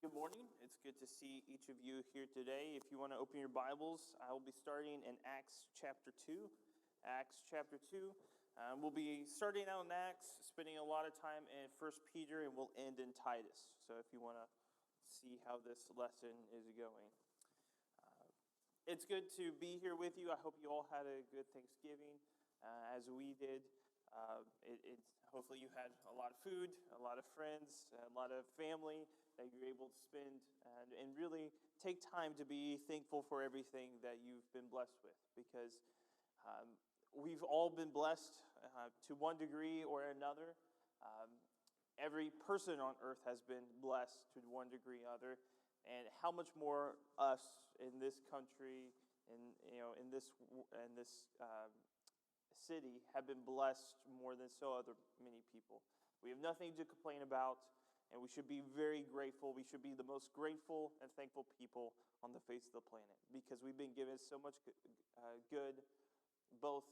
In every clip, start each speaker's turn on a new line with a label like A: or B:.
A: Good morning. It's good to see each of you here today. If you want to open your Bibles, I will be starting in Acts chapter 2. Acts chapter 2. We'll be starting out in Acts, spending a lot of time in 1 Peter, and we'll end in Titus. So if you want to see how this lesson is going. It's good to be here with you. I hope you all had a good Thanksgiving, as we did. Hopefully you had a lot of food, a lot of friends, a lot of family that you're able to spend and really take time to be thankful for everything that you've been blessed with, because we've all been blessed to one degree or another. Every person on earth has been blessed to one degree or other, and how much more us in this country and in this city have been blessed more than so other many people. We have nothing to complain about, and we should be very grateful. We should be the most grateful and thankful people on the face of the planet, because we've been given so much good, both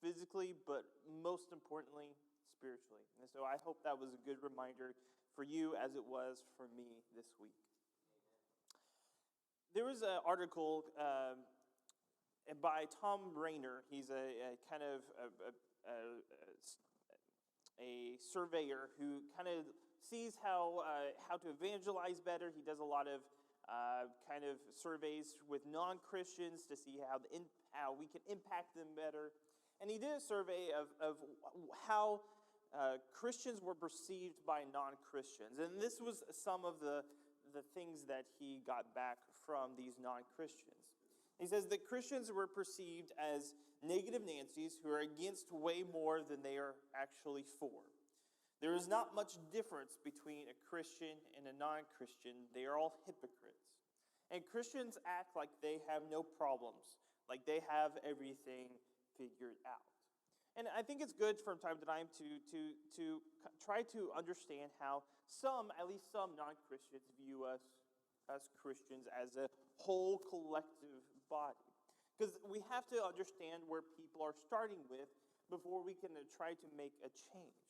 A: physically, but most importantly, spiritually. And so I hope that was a good reminder for you as it was for me this week. There was an article by Tom Rayner. He's a kind of a surveyor who kind of sees how to evangelize better. He does a lot of kind of surveys with non-Christians to see how we can impact them better. And he did a survey of how Christians were perceived by non-Christians. And this was some of the things that he got back from these non-Christians. He says that Christians were perceived as negative Nancys who are against way more than they are actually for. There is not much difference between a Christian and a non-Christian. They are all hypocrites. And Christians act like they have no problems, like they have everything figured out. And I think it's good from time to time to try to understand how at least some non-Christians view us as Christians as a whole collective body. Because we have to understand where people are starting with before we can try to make a change.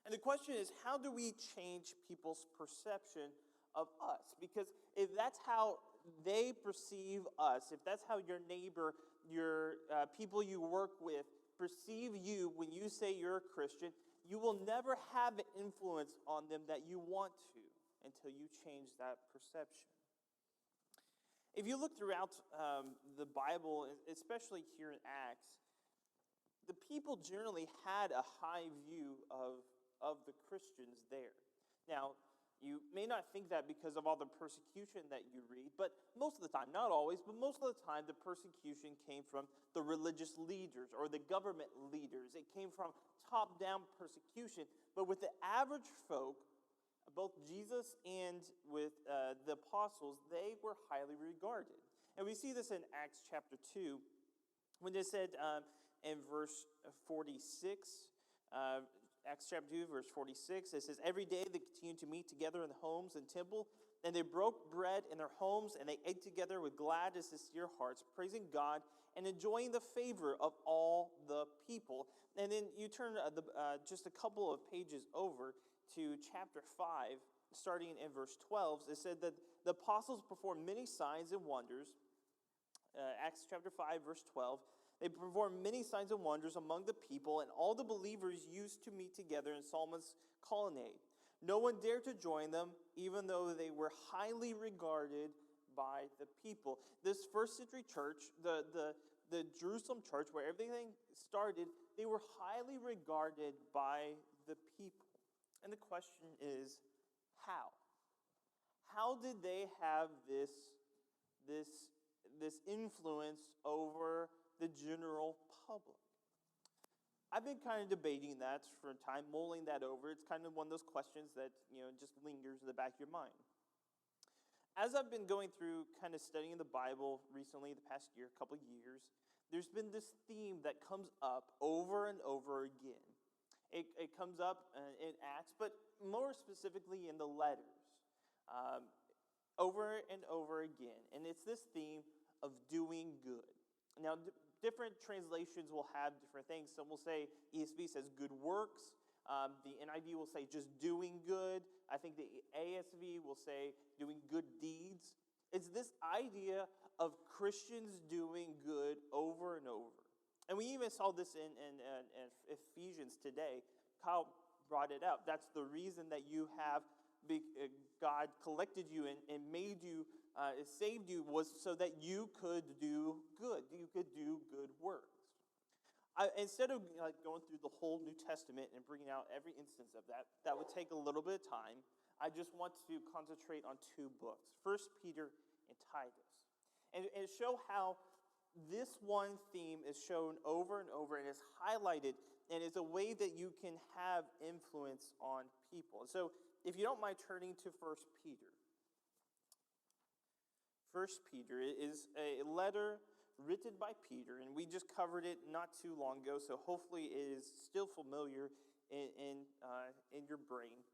A: And the question is, how do we change people's perception of us? Because if that's how they perceive us, if that's how your neighbor, your people you work with perceive you when you say you're a Christian, you will never have an influence on them that you want to until you change that perception. If you look throughout the Bible, especially here in Acts, the people generally had a high view of the Christians there. Now, you may not think that because of all the persecution that you read, but most of the time, not always, but most of the time, the persecution came from the religious leaders or the government leaders. It came from top-down persecution. But with the average folk, both Jesus and with the apostles, they were highly regarded. And we see this in Acts chapter 2, when they said in verse 46, Acts chapter 2, verse 46, it says, "Every day they continued to meet together in the homes and temple, and they broke bread in their homes, and they ate together with glad and sincere hearts, praising God and enjoying the favor of all the people." And then you turn just a couple of pages over to chapter 5, starting in verse 12. It said that the apostles performed many signs and wonders. Acts chapter 5, verse 12. They performed many signs and wonders among the people, and all the believers used to meet together in Solomon's colonnade. No one dared to join them, even though they were highly regarded by the people. This first century church, the Jerusalem church, where everything started, they were highly regarded by the people. And the question is, how? How did they have this influence over the general public? I've been kind of debating that for a time, mulling that over. It's kind of one of those questions that, just lingers in the back of your mind. As I've been going through kind of studying the Bible recently, the past year, couple of years, there's been this theme that comes up over and over again. It comes up in Acts, but more specifically in the letters, over and over again. And it's this theme of doing good. Now, different translations will have different things. Some will say, ESV says good works. The NIV will say just doing good. I think the ASV will say doing good deeds. It's this idea of Christians doing good over and over. And we even saw this in Ephesians today. Kyle brought it up. That's the reason that you have God collected you and made you, saved you, was so that you could do good. You could do good works. Instead of going through the whole New Testament and bringing out every instance of that would take a little bit of time. I just want to concentrate on two books, 1 Peter and Titus, and show how this one theme is shown over and over and is highlighted and is a way that you can have influence on people. So if you don't mind turning to 1 Peter. 1 Peter is a letter written by Peter, and we just covered it not too long ago, so hopefully it is still familiar in your brain.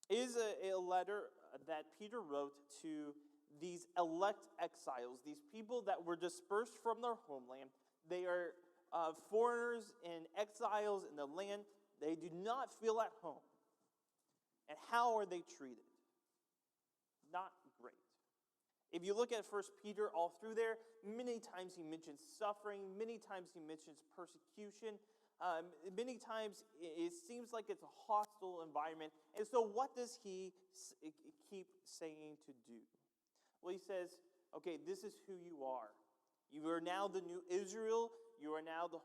A: It is a letter that Peter wrote to these elect exiles, these people that were dispersed from their homeland. They are foreigners and exiles in the land. They do not feel at home. And how are they treated? Not great. If you look at 1 Peter all through there, many times he mentions suffering, many times he mentions persecution, many times it seems like it's a hostile environment. And so what does he keep saying to do? Well, he says, okay, this is who you are. You are now the new Israel. You are now the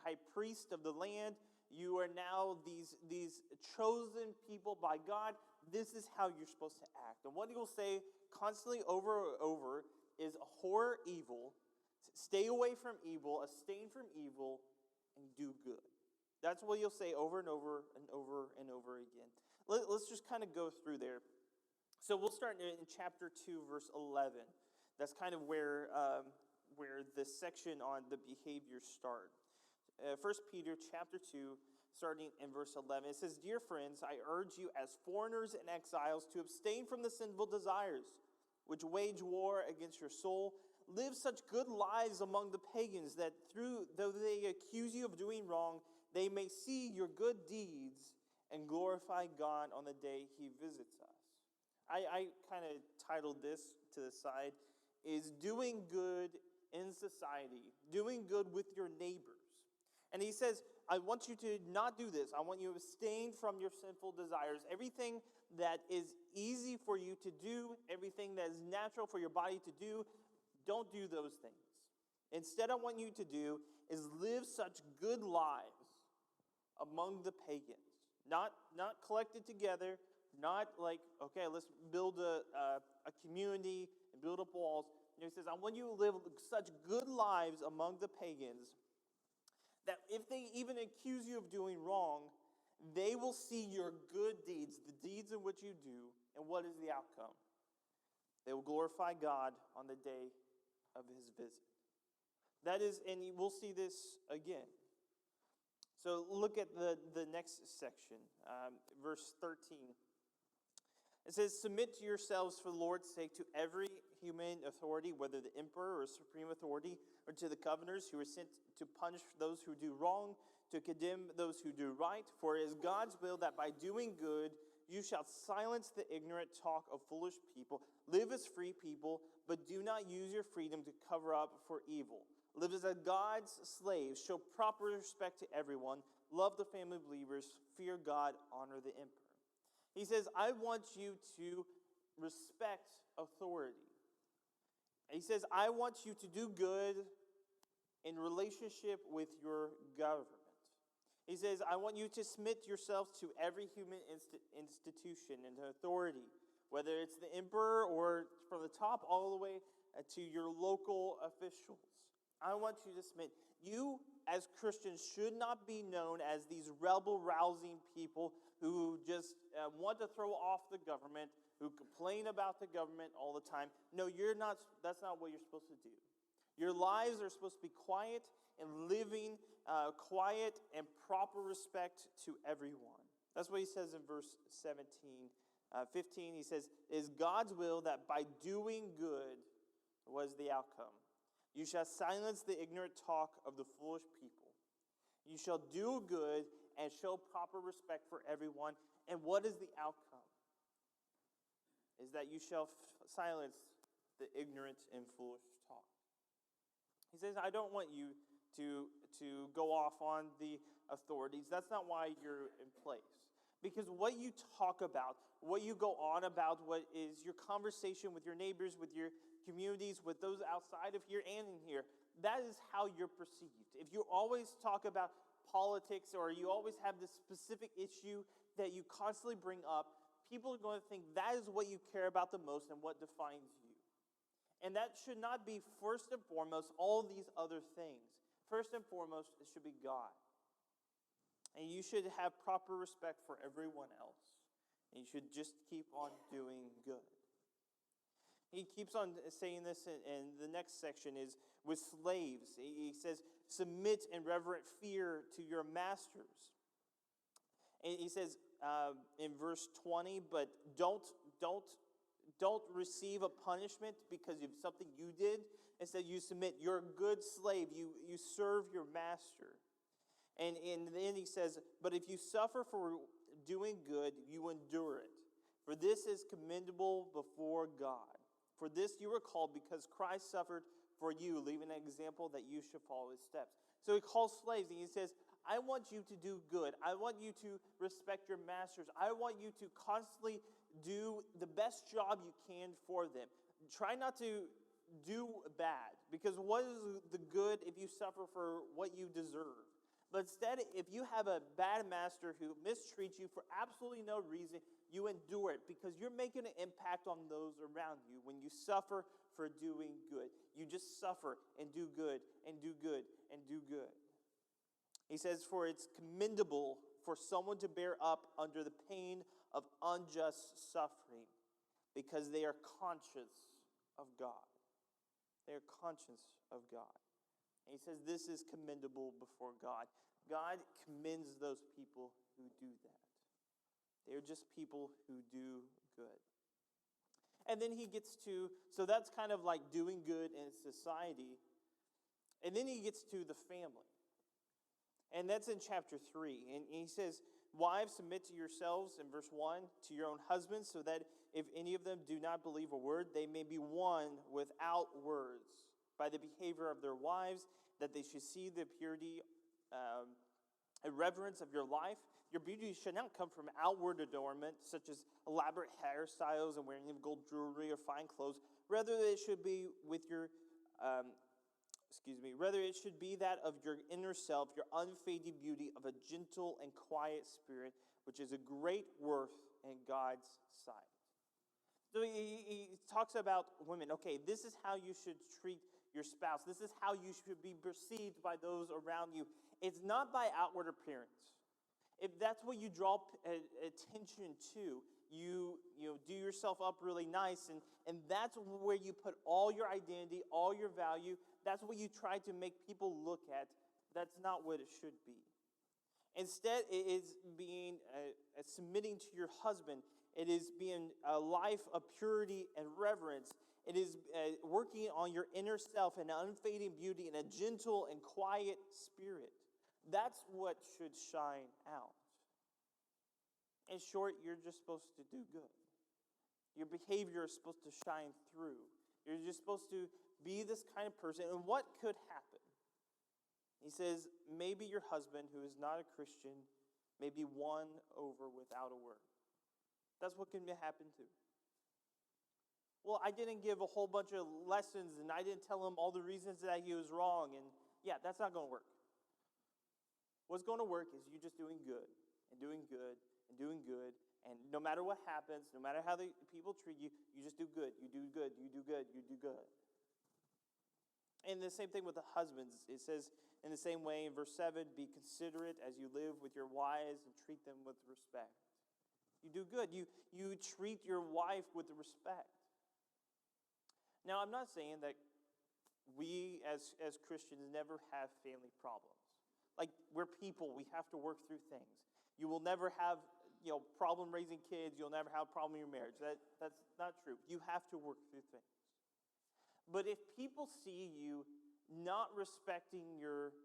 A: high priest of the land. You are now these chosen people by God. This is how you're supposed to act. And what he will say constantly over and over is abhor evil, stay away from evil, abstain from evil, and do good. That's what you'll say over and over and over and over again. Let's just kind of go through there. So we'll start in chapter 2, verse 11. That's kind of where this section on the behavior start. 1 Peter chapter 2, starting in verse 11. It says, "Dear friends, I urge you as foreigners and exiles to abstain from the sinful desires, which wage war against your soul. Live such good lives among the pagans that though they accuse you of doing wrong, they may see your good deeds and glorify God on the day he visits us." I kind of titled this to the side, is doing good in society, doing good with your neighbors. And he says, I want you to not do this. I want you to abstain from your sinful desires. Everything that is easy for you to do, everything that is natural for your body to do, don't do those things. Instead, I want you to do is live such good lives among the pagans. Not collected together, not like, okay, let's build a community and build up walls. And he says, I want you to live such good lives among the pagans that if they even accuse you of doing wrong, they will see your good deeds, the deeds in which you do, and what is the outcome? They will glorify God on the day of his visit. That is, and we'll see this again. So look at the next section, verse 13. It says, "Submit to yourselves for the Lord's sake to every human authority, whether the emperor or supreme authority, or to the governors who are sent to punish those who do wrong, to condemn those who do right. For it is God's will that by doing good you shall silence the ignorant talk of foolish people. Live as free people, but do not use your freedom to cover up for evil. Live as a God's slaves. Show proper respect to everyone. Love the family of believers. Fear God. Honor the emperor." He says, I want you to respect authority. He says, I want you to do good in relationship with your government. He says, I want you to submit yourselves to every human institution and authority, whether it's the emperor or from the top all the way to your local officials. I want you to submit. You, as Christians, should not be known as these rebel-rousing people who just want to throw off the government, who complain about the government all the time. No, you're not. That's not what you're supposed to do. Your lives are supposed to be quiet and living quiet and proper respect to everyone. That's what he says in verse 15. He says, "It is God's will that by doing good," was the outcome, "you shall silence the ignorant talk of the foolish people. You shall do good and show proper respect for everyone. And what is the outcome? Is that you shall silence the ignorant and foolish talk. He says, I don't want you to go off on the authorities. That's not why you're in place. Because what you talk about, what you go on about, what is your conversation with your neighbors, with your communities, with those outside of here and in here, that is how you're perceived. If you always talk about politics or you always have this specific issue that you constantly bring up, people are going to think that is what you care about the most and what defines you. And that should not be first and foremost all these other things. First and foremost, it should be God. And you should have proper respect for everyone else. And you should just keep on doing good. He keeps on saying this, and the next section is with slaves. He says, submit in reverent fear to your masters. And he says in verse 20, but don't receive a punishment because of something you did. Instead, you submit. You're a good slave. You serve your master. And then he says, but if you suffer for doing good, you endure it. For this is commendable before God. For this you were called because Christ suffered for you, leaving an example that you should follow his steps. So he calls slaves and he says, I want you to do good. I want you to respect your masters. I want you to constantly do the best job you can for them. Try not to do bad, because what is the good if you suffer for what you deserve? But instead, if you have a bad master who mistreats you for absolutely no reason, you endure it because you're making an impact on those around you when you suffer for doing good. You just suffer and do good and do good and do good. He says, for it's commendable for someone to bear up under the pain of unjust suffering because they are conscious of God. They are conscious of God. And he says this is commendable before God. God commends those people who do that. They're just people who do good. And then he gets to, so that's kind of like doing good in society. And then he gets to the family. And that's in chapter 3. And he says, wives, submit to yourselves, in verse 1, to your own husbands, so that if any of them do not believe a word, they may be won without words by the behavior of their wives, that they should see the purity and reverence of your life. Your beauty should not come from outward adornment, such as elaborate hairstyles and wearing of gold jewelry or fine clothes. Rather, it should be with your, rather it should be that of your inner self, your unfading beauty of a gentle and quiet spirit, which is a great worth in God's sight. So he talks about women. Okay, this is how you should treat your spouse. This is how you should be perceived by those around you. It's not by outward appearance. If that's what you draw attention to, you do yourself up really nice, and that's where you put all your identity, all your value. That's what you try to make people look at. That's not what it should be. Instead, it is being submitting to your husband. It is being a life of purity and reverence. It is working on your inner self and unfading beauty and a gentle and quiet spirit. That's what should shine out. In short, you're just supposed to do good. Your behavior is supposed to shine through. You're just supposed to be this kind of person. And what could happen? He says, maybe your husband, who is not a Christian, may be won over without a word. That's what can happen too. Well, I didn't give a whole bunch of lessons, and I didn't tell him all the reasons that he was wrong. And yeah, that's not going to work. What's going to work is you just doing good and doing good and doing good. And no matter what happens, no matter how the people treat you, you just do good. You do good. You do good. You do good. And the same thing with the husbands. It says in the same way in verse 7, be considerate as you live with your wives and treat them with respect. You do good. You treat your wife with respect. Now, I'm not saying that we as Christians never have family problems. Like, we're people. We have to work through things. You will never have, problem raising kids. You'll never have a problem in your marriage. That's not true. You have to work through things. But if people see you not respecting your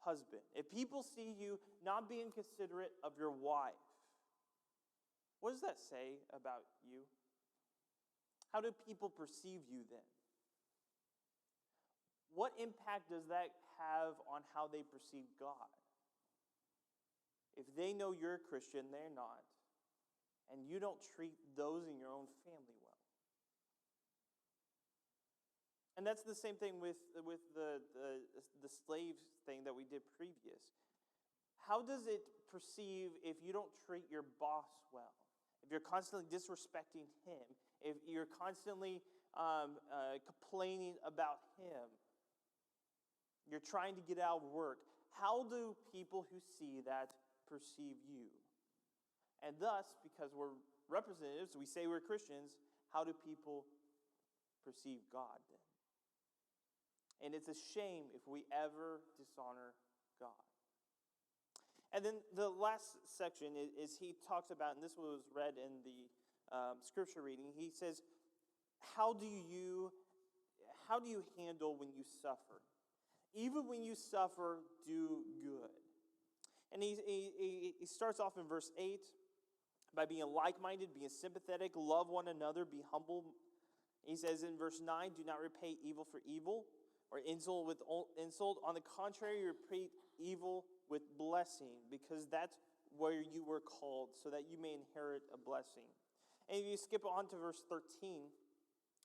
A: husband, if people see you not being considerate of your wife, what does that say about you? How do people perceive you then? What impact does that have on how they perceive God? If they know you're a Christian, they're not, and you don't treat those in your own family well. And that's the same thing with the slave thing that we did previous. How does it perceive if you don't treat your boss well? If you're constantly disrespecting him, if you're constantly complaining about him, you're trying to get out of work, how do people who see that perceive you? And thus, because we're representatives, we say we're Christians, how do people perceive God then? And it's a shame if we ever dishonor God. And then the last section is he talks about, and this was read in the scripture reading, he says, how do you handle when you suffer? Even when you suffer, do good. And he starts off in verse 8 by being like-minded, being sympathetic, love one another, be humble. He says in verse 9, do not repay evil for evil or insult with insult. On the contrary, repeat evil with blessing, because that's where you were called, so that you may inherit a blessing. And if you skip on to verse 13,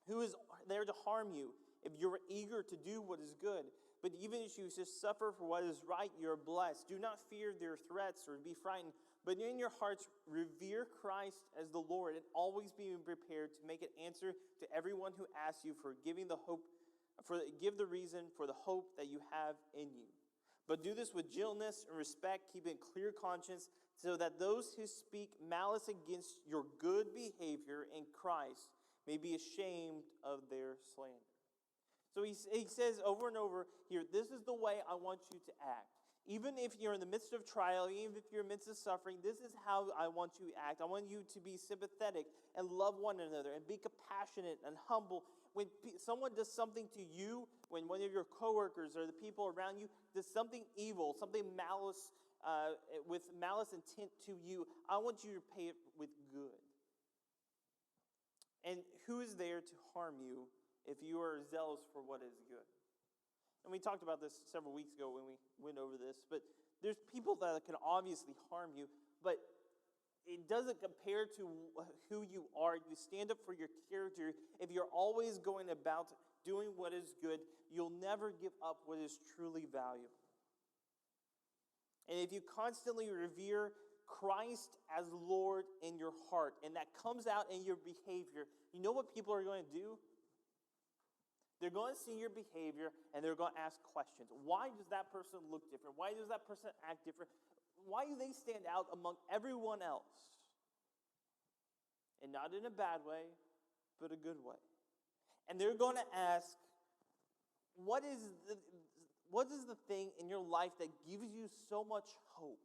A: who is there to harm you if you're eager to do what is good? But even if you just suffer for what is right, you're blessed. Do not fear their threats or be frightened, but in your hearts revere Christ as the Lord, and always be prepared to make an answer to everyone who asks you for give the reason for the hope that you have in you. But do this with gentleness and respect, keeping a clear conscience, so that those who speak malice against your good behavior in Christ may be ashamed of their slander. So he says over and over here, this is the way I want you to act. Even if you're in the midst of trial, even if you're in the midst of suffering, this is how I want you to act. I want you to be sympathetic and love one another and be compassionate and humble. When someone does something to you, when one of your coworkers or the people around you does something evil, something malice, with malice intent to you, I want you to pay it with good. And who is there to harm you if you are zealous for what is good? And we talked about this several weeks ago when we went over this, but there's people that can obviously harm you, but it doesn't compare to who you are. You stand up for your character. If you're always going about doing what is good, you'll never give up what is truly valuable. And if you constantly revere Christ as Lord in your heart, and that comes out in your behavior, you know what people are going to do? They're going to see your behavior, and they're going to ask questions. Why does that person look different? Why does that person act different? Why do they stand out among everyone else? And not in a bad way, but a good way. And they're going to ask, what is the thing in your life that gives you so much hope?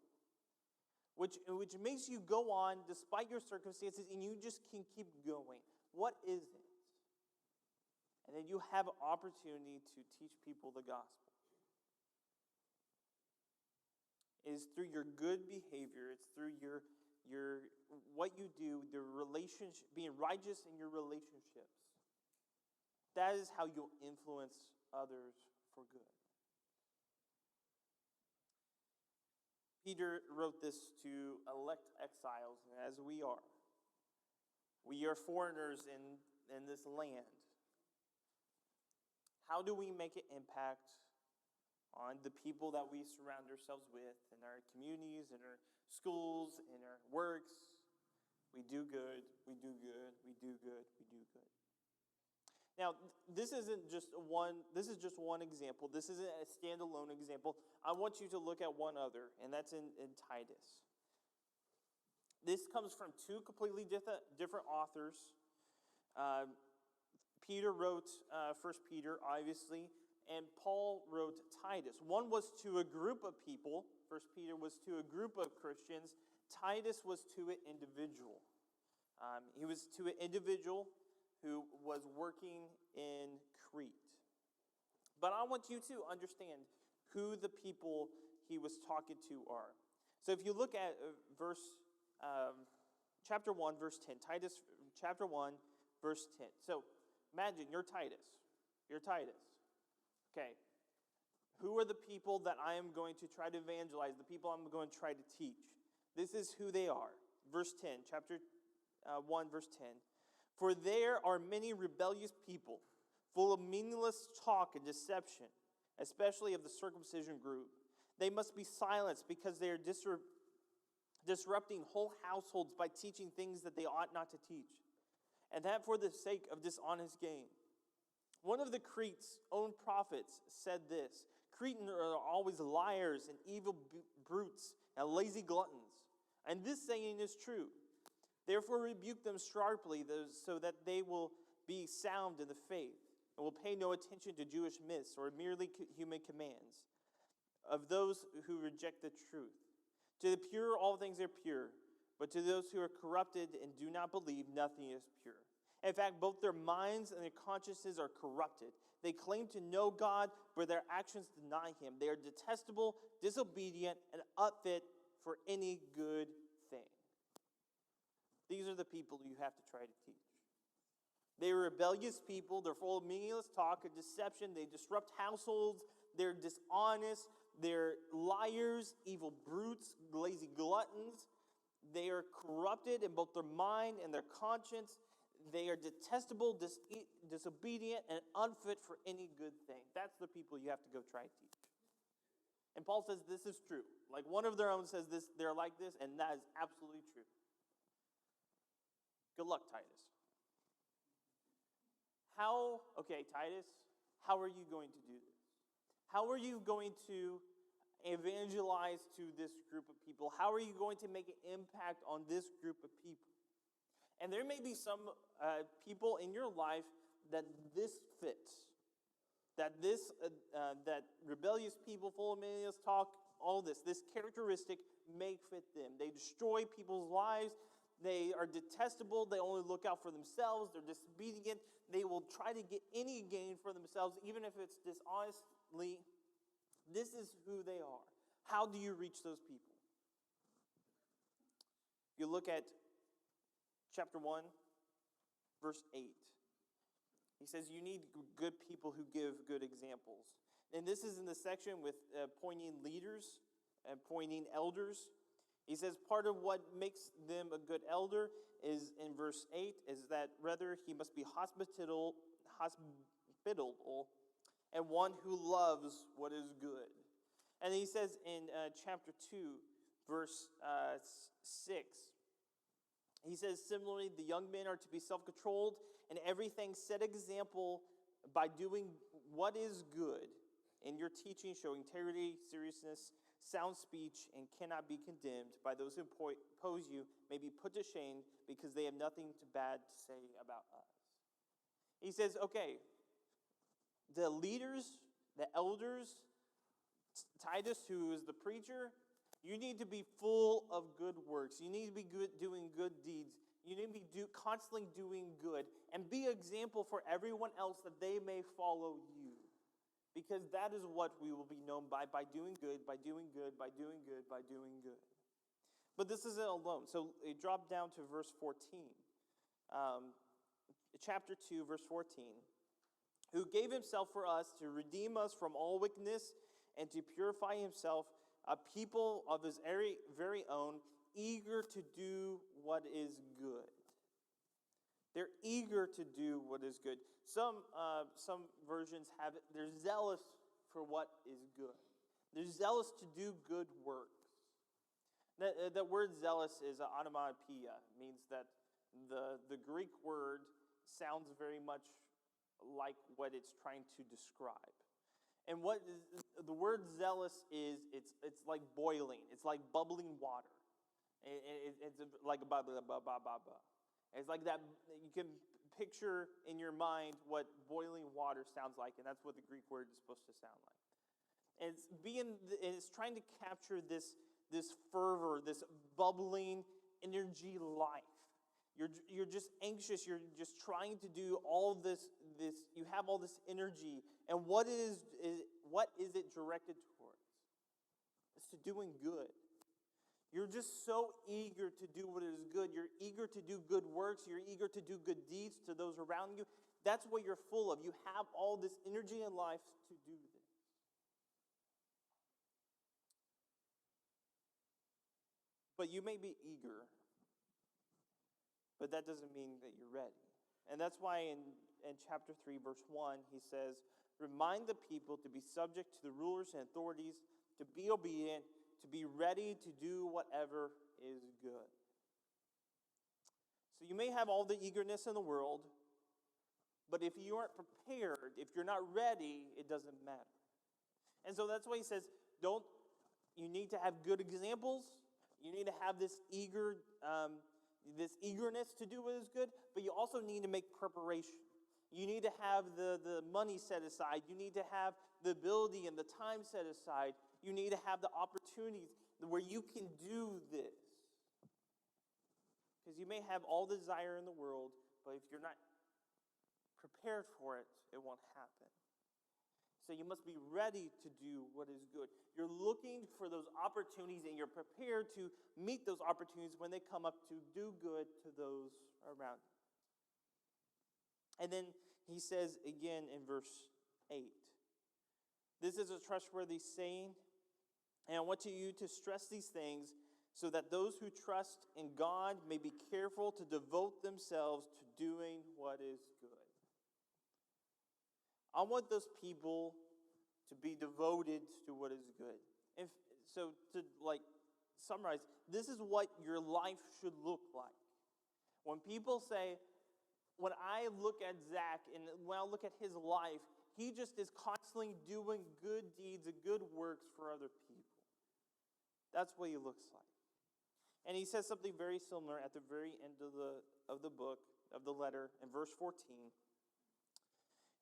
A: Which makes you go on despite your circumstances, and you just can keep going. What is it? And then you have an opportunity to teach people the gospel. It is through your good behavior. It's through your what you do, the relationship, being righteous in your relationships. That is how you'll influence others for good. Peter wrote this to elect exiles, as we are. We are foreigners in this land. How do we make an impact on the people that we surround ourselves with in our communities, in our schools, in our works? We do good, we do good, we do good, we do good. Now, this is just one example. This isn't a standalone example. I want you to look at one other, and that's in Titus. This comes from two completely different authors. Peter wrote 1 Peter, obviously, and Paul wrote Titus. One was to a group of people. 1 Peter was to a group of Christians. Titus was to an individual. He was to an individual who was working in Crete. But I want you to understand who the people he was talking to are. So if you look at chapter 1, verse 10, Titus chapter 1, verse 10. So imagine you're Titus. You're Titus. Okay. Who are the people that I am going to try to evangelize, the people I'm going to try to teach? This is who they are. Verse 10, chapter 1, verse 10. For there are many rebellious people, full of meaningless talk and deception, especially of the circumcision group. They must be silenced because they are disrupting whole households by teaching things that they ought not to teach, and that for the sake of dishonest gain. One of the Crete's own prophets said this: Cretans are always liars and evil brutes and lazy gluttons. And this saying is true. Therefore rebuke them sharply so that they will be sound in the faith and will pay no attention to Jewish myths or merely human commands of those who reject the truth. To the pure, all things are pure, but to those who are corrupted and do not believe, nothing is pure. In fact, both their minds and their consciences are corrupted. They claim to know God, but their actions deny him. They are detestable, disobedient, and unfit for any good thing. These are the people you have to try to teach. They are rebellious people. They're full of meaningless talk and deception. They disrupt households. They're dishonest. They're liars, evil brutes, lazy gluttons. They are corrupted in both their mind and their conscience. They are detestable, disobedient, and unfit for any good thing. That's the people you have to go try to teach. And Paul says this is true. Like one of their own says this, they're like this, and that is absolutely true. Good luck, Titus. Titus, how are you going to do this? How are you going to evangelize to this group of people? How are you going to make an impact on this group of people? And there may be some people in your life that this fits. That rebellious people, full of meaningless talk, all this characteristic may fit them. They destroy people's lives. They are detestable. They only look out for themselves. They're disobedient. They will try to get any gain for themselves, even if it's dishonestly. This is who they are. How do you reach those people? You look at chapter 1, verse 8. He says you need good people who give good examples. And this is in the section with appointing leaders and appointing elders. He says part of what makes them a good elder is in verse 8 is that rather he must be hospitable and one who loves what is good. And he says in chapter 2, verse 6, he says, similarly, the young men are to be self-controlled and everything set example by doing what is good in your teaching, show integrity, seriousness, sound speech, and cannot be condemned by those who oppose you, may be put to shame because they have nothing bad to say about us. He says, okay, the leaders, the elders, Titus, who is the preacher, you need to be full of good works. You need to be doing good deeds. You need to be constantly doing good. And be an example for everyone else that they may follow you. Because that is what we will be known by doing good, by doing good, by doing good, by doing good. But this isn't alone. So it dropped down to verse 14. Chapter 2, verse 14. Who gave himself for us to redeem us from all wickedness and to purify himself a people of his very own, eager to do what is good. They're eager to do what is good. Some versions have it, they're zealous for what is good. They're zealous to do good works. The word zealous is onomatopoeia. It means that the Greek word sounds very much like what it's trying to describe. And what the word zealous is, it's like boiling. It's like bubbling water. It's like blah, blah, blah, blah, blah, blah. It's like that. You can picture in your mind what boiling water sounds like, and that's what the Greek word is supposed to sound like. And it's trying to capture this fervor, this bubbling energy life. You're just anxious. You're just trying to do all this. You have all this energy, and what is it directed toward? to doing good. You're just so eager to do what is good. You're eager to do good works. You're eager to do good deeds to those around you. That's what you're full of. You have all this energy in life to do this. But you may be eager, but that doesn't mean that you're ready. And that's why in chapter 3, verse 1, he says, remind the people to be subject to the rulers and authorities, to be obedient, to be ready to do whatever is good. So you may have all the eagerness in the world, but if you aren't prepared, if you're not ready, it doesn't matter. And so that's why he says, you need to have good examples. You need to have this eagerness to do what is good, but you also need to make preparation. You need to have the money set aside. You need to have the ability and the time set aside. You need to have the opportunities where you can do this. Because you may have all the desire in the world, but if you're not prepared for it, it won't happen. So you must be ready to do what is good. You're looking for those opportunities, and you're prepared to meet those opportunities when they come up to do good to those around you. And then he says again in verse 8, this is a trustworthy saying, and I want you to stress these things so that those who trust in God may be careful to devote themselves to doing what is good. I want those people to be devoted to what is good. And so to summarize, this is what your life should look like. When people say, when I look at Zach and when I look at his life, he just is constantly doing good deeds and good works for other people. That's what he looks like. And he says something very similar at the very end of the book, of the letter, in verse 14.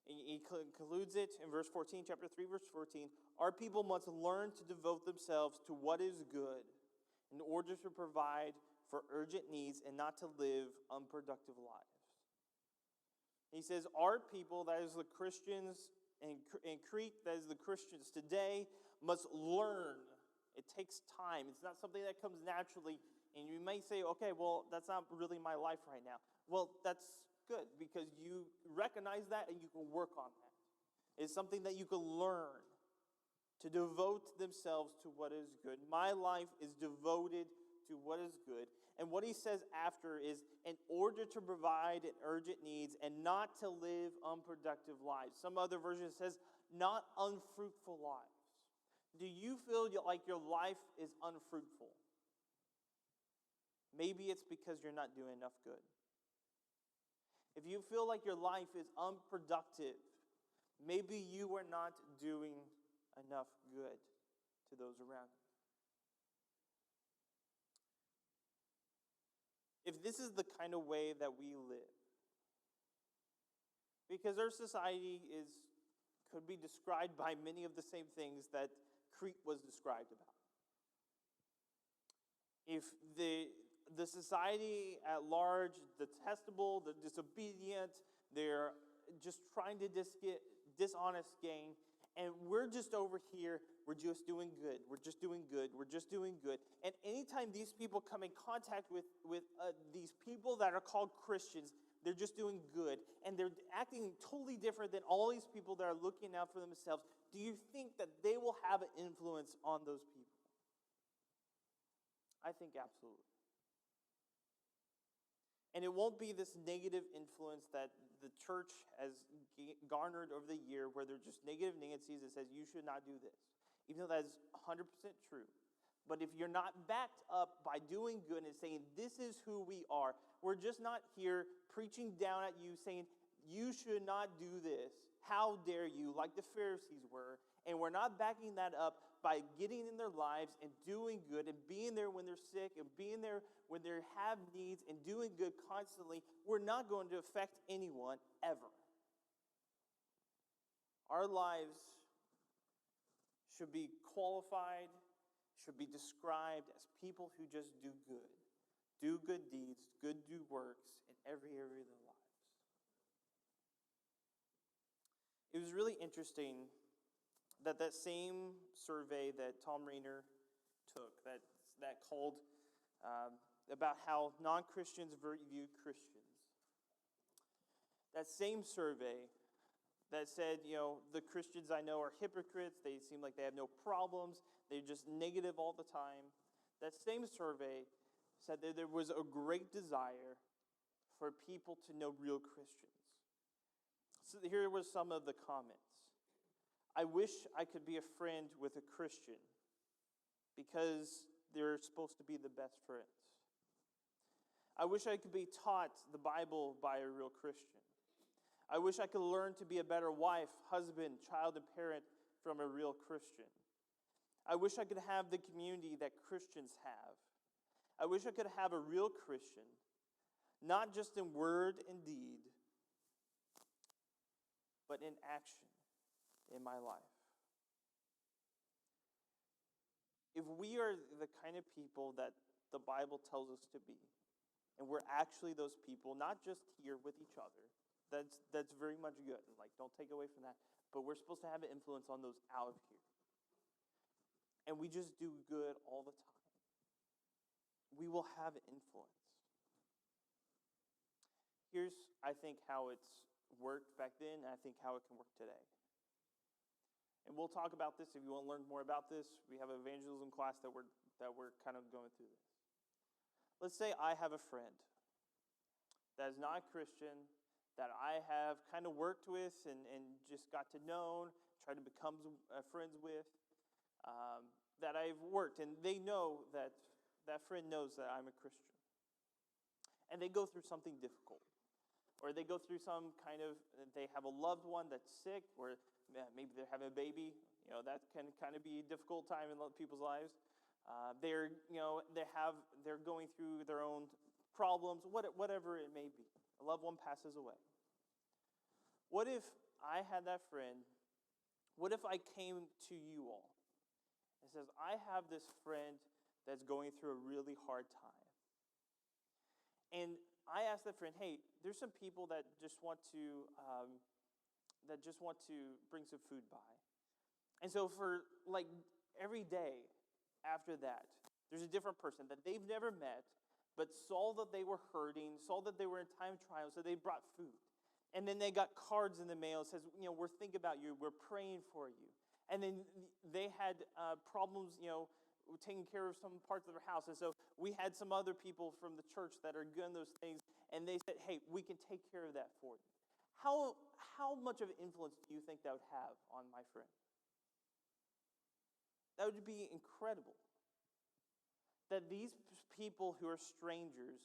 A: He concludes it in verse 14, chapter 3, verse 14. Our people must learn to devote themselves to what is good in order to provide for urgent needs and not to live unproductive lives. He says, our people, that is the Christians in Crete, that is the Christians today, must learn. It takes time. It's not something that comes naturally. And you may say, okay, well, that's not really my life right now. Well, that's good because you recognize that and you can work on that. It's something that you can learn to devote themselves to what is good. My life is devoted to what is good. And what he says after is in order to provide an urgent needs and not to live unproductive lives. Some other version says not unfruitful lives. Do you feel like your life is unfruitful? Maybe it's because you're not doing enough good. If you feel like your life is unproductive, maybe you are not doing enough good to those around you. If this is the kind of way that we live, because our society could be described by many of the same things that Crete was described about. If the society at large, the detestable, the disobedient, they're just trying to get dishonest gain, and we're just over here, we're just doing good, we're just doing good, we're just doing good. And anytime these people come in contact with these people that are called Christians, they're just doing good, and they're acting totally different than all these people that are looking out for themselves. Do you think that they will have an influence on those people? I think absolutely. And it won't be this negative influence that the church has garnered over the year where they're just negative Nancy's that says you should not do this. Even though that is 100% true. But if you're not backed up by doing good and saying this is who we are, we're just not here preaching down at you saying you should not do this. How dare you, like the Pharisees were. And we're not backing that up by getting in their lives and doing good and being there when they're sick and being there when they have needs and doing good constantly. We're not going to affect anyone ever. Our lives should be qualified, should be described as people who just do good deeds, good works in every area of their lives. It was really interesting that same survey that Tom Rainer took that called about how non-Christians view Christians. That same survey that said, the Christians I know are hypocrites. They seem like they have no problems. They're just negative all the time. That same survey said that there was a great desire for people to know real Christians. So here were some of the comments. I wish I could be a friend with a Christian because they're supposed to be the best friends. I wish I could be taught the Bible by a real Christian. I wish I could learn to be a better wife, husband, child, and parent from a real Christian. I wish I could have the community that Christians have. I wish I could have a real Christian, not just in word and deed, but in action in my life. If we are the kind of people that the Bible tells us to be, and we're actually those people, not just here with each other, that's very much good. Don't take away from that. But we're supposed to have an influence on those out of here. And we just do good all the time. We will have influence. Here's, I think, how it's worked back then, and I think how it can work today. And we'll talk about this if you want to learn more about this. We have an evangelism class that we're kind of going through this. Let's say I have a friend that is not a Christian, that I have kind of worked with and just got to know, tried to become friends with, that I've worked. And they know that friend knows that I'm a Christian. And they go through something difficult. Or they go through they have a loved one that's sick, or maybe they're having a baby. That can kind of be a difficult time in people's lives. They're going through their own problems, whatever it may be. A loved one passes away. What if I had that friend? What if I came to you all and says, I have this friend that's going through a really hard time. And I asked that friend, hey, there's some people that just want to bring some food by. And so for every day after that, there's a different person that they've never met, but saw that they were hurting, saw that they were in time of trial, so they brought food. And then they got cards in the mail that says, we're thinking about you, we're praying for you. And then they had problems, taking care of some parts of their house. And so we had some other people from the church that are doing those things, and they said, hey, we can take care of that for you. How much of an influence do you think that would have on my friend? That would be incredible. That these people who are strangers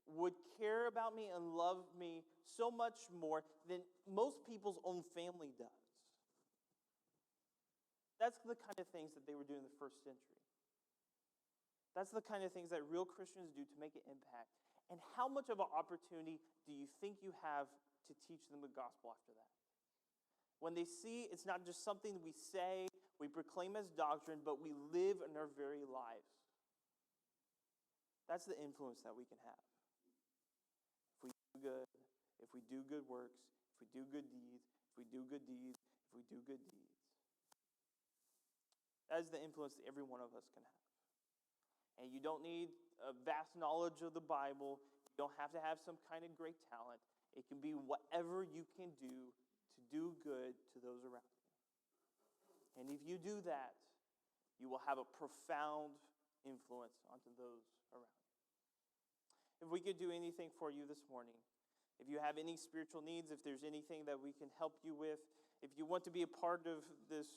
A: would care about me and love me so much more than most people's own family does. That's the kind of things that they were doing in the first century. That's the kind of things that real Christians do to make an impact. And how much of an opportunity do you think you have to teach them the gospel after that? When they see it's not just something we say, we proclaim as doctrine, but we live in our very lives. That's the influence that we can have. If we do good, if we do good works, if we do good deeds, if we do good deeds, if we do good deeds. That is the influence that every one of us can have. And you don't need a vast knowledge of the Bible. You don't have to have some kind of great talent. It can be whatever you can do to do good to those around you. And if you do that, you will have a profound influence onto those around you. If we could do anything for you this morning, if you have any spiritual needs, if there's anything that we can help you with, if you want to be a part of this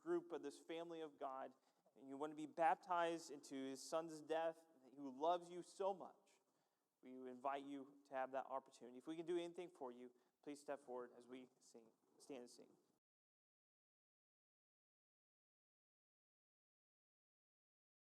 A: group, of this family of God, and you want to be baptized into his son's death, who loves you so much, we invite you to have that opportunity. If we can do anything for you, please step forward as we stand and sing.